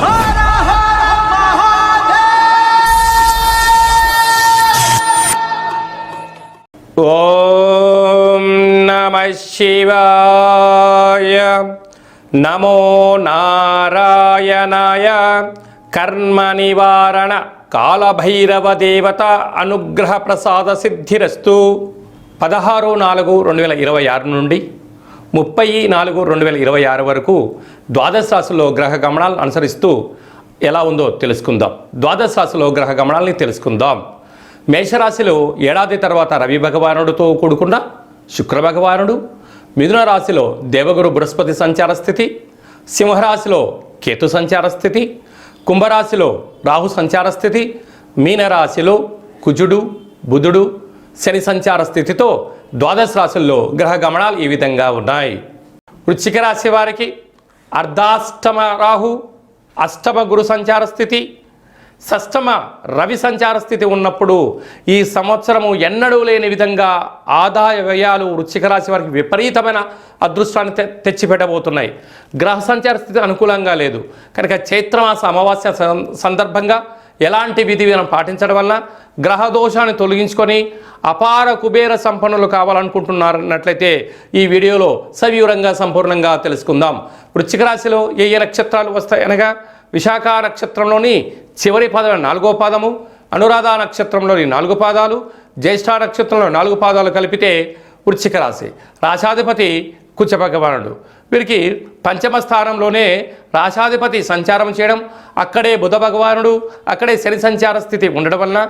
ఓం నమః శివాయ. నమో నారాయణాయ. కర్మ నివారణ కాలభైరవ దేవత అనుగ్రహ ప్రసాద సిద్ధిరస్తు. 16/4/2026 నుండి 30/4/2026 వరకు ద్వాదశ రాశిలో గ్రహ గమనాలను అనుసరిస్తూ ఎలా ఉందో తెలుసుకుందాం. ద్వాదశ రాశిలో గ్రహ గమనాలని తెలుసుకుందాం. మేషరాశిలో ఏడాది తర్వాత రవి భగవానుడితో కూడుకున్న శుక్ర భగవానుడు, మిథున రాశిలో దేవగురు బృహస్పతి సంచార స్థితి, సింహరాశిలో కేతు సంచార స్థితి, కుంభరాశిలో రాహు సంచార స్థితి, మీనరాశిలో కుజుడు బుధుడు శని సంచార స్థితితో ద్వాదశ రాశుల్లో గ్రహ గమనాలు ఈ విధంగా ఉన్నాయి. వృశ్చిక రాశి వారికి అర్ధాష్టమ రాహు, అష్టమ గురు సంచార స్థితి, షష్టమ రవి సంచార స్థితి ఉన్నప్పుడు ఈ సంవత్సరము ఎన్నడూ లేని విధంగా ఆదాయ వ్యయాలు వృశ్చిక రాశి వారికి విపరీతమైన అదృష్టాన్ని తెచ్చిపెట్టబోతున్నాయి. గ్రహ సంచార స్థితి అనుకూలంగా లేదు కనుక చైత్రమాస అమావాస్య సందర్భంగా ఎలాంటి విధి విధానం పాటించడం వల్ల గ్రహ దోషాన్ని తొలగించుకొని అపార కుబేర సంపన్నులు కావాలనుకుంటున్నట్లయితే ఈ వీడియోలో సవివరంగా సంపూర్ణంగా తెలుసుకుందాం. వృశ్చిక రాశిలో ఏ ఏ నక్షత్రాలు వస్తాయి అనగా విశాఖ నక్షత్రంలోని చివరి పదం 4వ పాదము, అనురాధ నక్షత్రంలోని 4 పాదాలు, జ్యేష్ఠ నక్షత్రంలో 4 పాదాలు కలిపితే వృశ్చిక రాశి. రాశాధిపతి కుజ భగవానుడు. వీరికి పంచమ స్థానంలోనే రాశాధిపతి సంచారం చేయడం, అక్కడే బుధ భగవానుడు, అక్కడే శని సంచార స్థితి ఉండడం వలన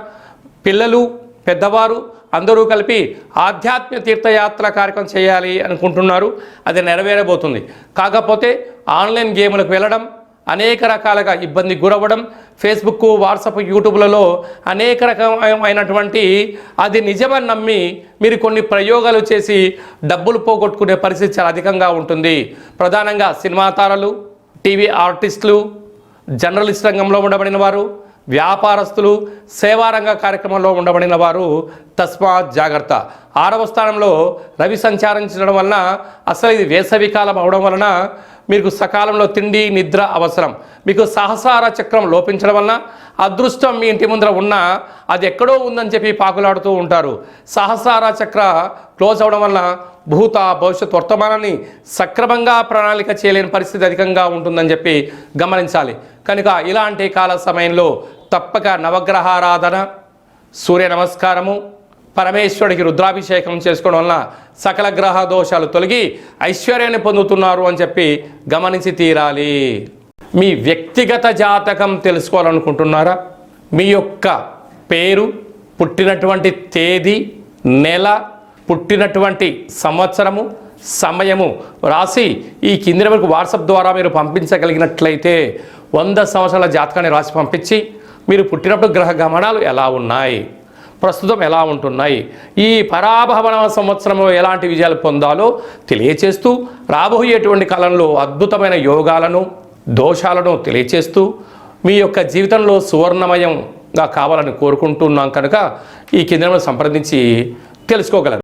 పిల్లలు పెద్దవారు అందరూ కలిపి ఆధ్యాత్మిక తీర్థయాత్ర కార్యక్రమం చేయాలి అనుకుంటున్నారు. అది నెరవేరబోతుంది. కాకపోతే ఆన్లైన్ గేములకు వెళ్ళడం, అనేక రకాలుగా ఇబ్బంది గురవ్వడం, ఫేస్బుక్ వాట్సాప్ యూట్యూబ్లలో అనేక రకమైనటువంటి అది నిజమని నమ్మి మీరు కొన్ని ప్రయోగాలు చేసి డబ్బులు పోగొట్టుకునే పరిస్థితి చాలా అధికంగా ఉంటుంది. ప్రధానంగా సినిమా తారలు, టీవీ ఆర్టిస్టులు, జర్నలిస్ట్ రంగంలో ఉండబడిన వారు, వ్యాపారస్తులు, సేవారంగ కార్యక్రమంలో ఉండబడిన వారు తస్మాత్ జాగ్రత్త. 6వ స్థానంలో రవి సంచారించడం వలన అసలు ఇది వేసవికాలం అవడం వలన మీకు సకాలంలో తిండి నిద్ర అవసరం. మీకు సహస్రార చక్రం లోపించడం వలన అదృష్టం మీ ఇంటి ముందర ఉన్నా అది ఎక్కడో ఉందని చెప్పి పాకులాడుతూ ఉంటారు. సహస్రార చక్ర క్లోజ్ అవడం వలన భూత భవిష్యత్ వర్తమానాన్ని సక్రమంగా ప్రణాళిక చేయలేని పరిస్థితి అధికంగా ఉంటుందని చెప్పి గమనించాలి. కనుక ఇలాంటి కాల సమయంలో తప్పక నవగ్రహారాధన, సూర్య నమస్కారము, పరమేశ్వరుడికి రుద్రాభిషేకం చేసుకోవడం వలన సకల గ్రహ దోషాలు తొలగి ఐశ్వర్యాన్ని పొందుతున్నారు అని చెప్పి గమనించి తీరాలి. మీ వ్యక్తిగత జాతకం తెలుసుకోవాలనుకుంటున్నారా? మీ యొక్క పేరు, పుట్టినటువంటి తేదీ, నెల, పుట్టినటువంటి సంవత్సరము, సమయము రాసి ఈ కింది వరకు వాట్సాప్ ద్వారా మీరు పంపించగలిగినట్లయితే 100 సంవత్సరాల జాతకాన్ని రాసి పంపించి మీరు పుట్టినప్పుడు గ్రహ గమనాలు ఎలా ఉన్నాయి, ప్రస్తుతం ఎలా ఉంటున్నాయి, ఈ పరాభవన సంవత్సరంలో ఎలాంటి విజయాలు పొందాలో తెలియచేస్తూ రాబోయేటువంటి కాలంలో అద్భుతమైన యోగాలను దోషాలను తెలియచేస్తూ మీ యొక్క జీవితంలో సువర్ణమయంగా కావాలని కోరుకుంటున్నాం కనుక ఈ కేంద్రంలో సంప్రదించి తెలుసుకోగలరు.